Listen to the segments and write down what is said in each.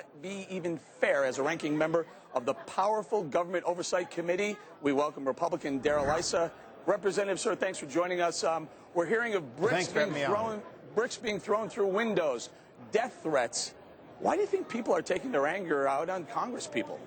not be even fair. As a ranking member of the powerful Government Oversight Committee, we welcome Republican Issa. Representative, sir, thanks for joining us. We're hearing of bricks being thrown through windows, death threats. Why do you think people are taking their anger out on Congress people?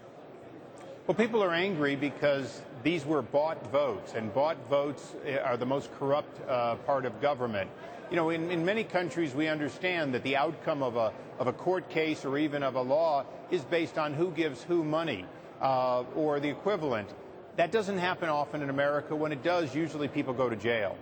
Well, people are angry because these were bought votes, and bought votes are the most corrupt part of government. You know, in many countries, we understand that the outcome of a court case or even of a law is based on who gives who money or the equivalent. That doesn't happen often in America. When it does, usually people go to jail.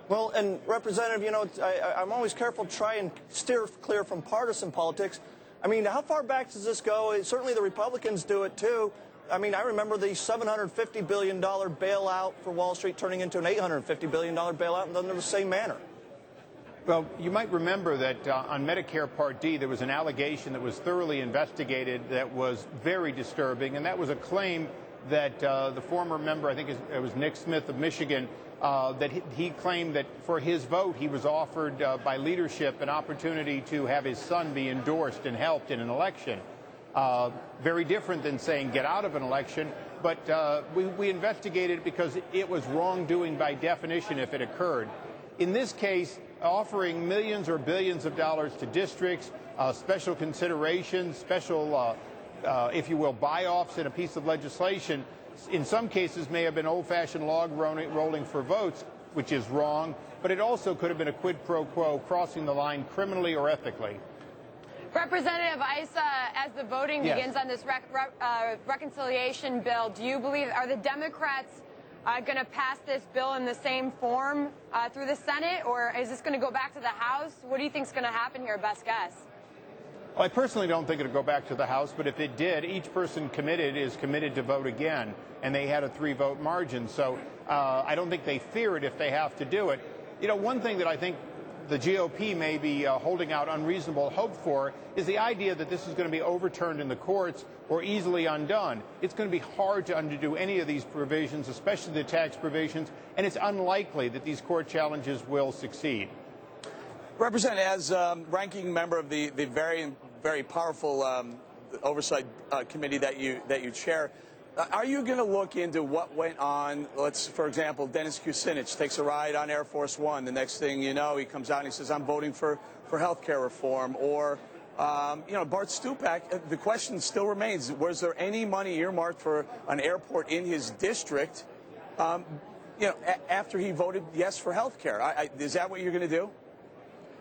Well, and Representative, you know, I'm always careful to try and steer clear from partisan politics. I mean, how far back does this go? Certainly the Republicans do it, too. I mean, I remember the $750 billion bailout for Wall Street turning into an $850 billion bailout in the same manner. Well, you might remember that on Medicare Part D, there was an allegation that was thoroughly investigated that was very disturbing, and that was a claim that the former member, I think it was Nick Smith of Michigan, that he claimed that for his vote, he was offered by leadership an opportunity to have his son be endorsed and helped in an election. Very different than saying get out of an election, but we investigated it because it was wrongdoing by definition if it occurred. In this case, offering millions or billions of dollars to districts, special considerations, special, if you will, buy-offs in a piece of legislation, in some cases may have been old-fashioned log rolling for votes, which is wrong, but it also could have been a quid pro quo, crossing the line criminally or ethically. Representative Issa, as the voting begins on this reconciliation bill, do you believe, are the Democrats going to pass this bill in the same form through the Senate, or is this going to go back to the House? What do you think is going to happen here, best guess? Well, I personally don't think it'll go back to the House, but if it did, each person committed is committed to vote again, and they had a 3-vote margin. So I don't think they fear it if they have to do it. You know, one thing that I think the GOP may be holding out unreasonable hope for is the idea that this is going to be overturned in the courts or easily undone. It's going to be hard to undo any of these provisions, especially the tax provisions, and it's unlikely that these court challenges will succeed. Representative, as ranking member of the very powerful oversight committee that you chair, are you going to look into what went on? For example, Dennis Kucinich takes a ride on Air Force One. The next thing you know, he comes out and he says, I'm voting for health care reform. Or, you know, Bart Stupak, the question still remains, was there any money earmarked for an airport in his district, you know, after he voted yes for health care? Is that what you're going to do?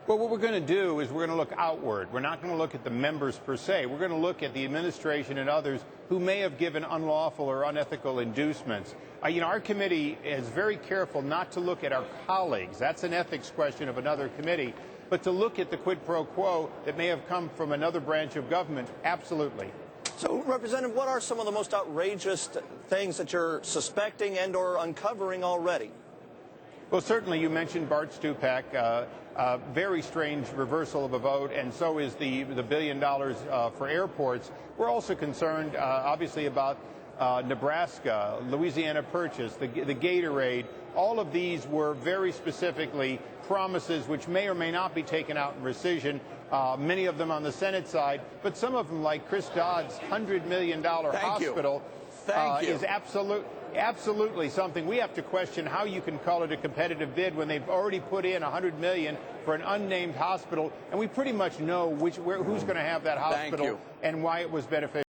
Well, what we're going to do is we're going to look outward. We're not going to look at the members per se. We're going to look at the administration and others who may have given unlawful or unethical inducements. You know, our committee is very careful not to look at our colleagues. That's an ethics question of another committee. But to look at the quid pro quo that may have come from another branch of government, absolutely. So, Representative, what are some of the most outrageous things that you're suspecting and or uncovering already? Well, certainly you mentioned Bart Stupak, very strange reversal of a vote, and so is the $1 billion for airports. We're also concerned, obviously, about Nebraska, Louisiana Purchase, the Gatorade. All of these were very specifically promises which may or may not be taken out in rescission, many of them on the Senate side, but some of them, like Chris Dodd's $100 million hospital, is absolutely something we have to question how you can call it a competitive bid when they've already put in $100 million for an unnamed hospital, and we pretty much know who's going to have that hospital and why it was beneficial.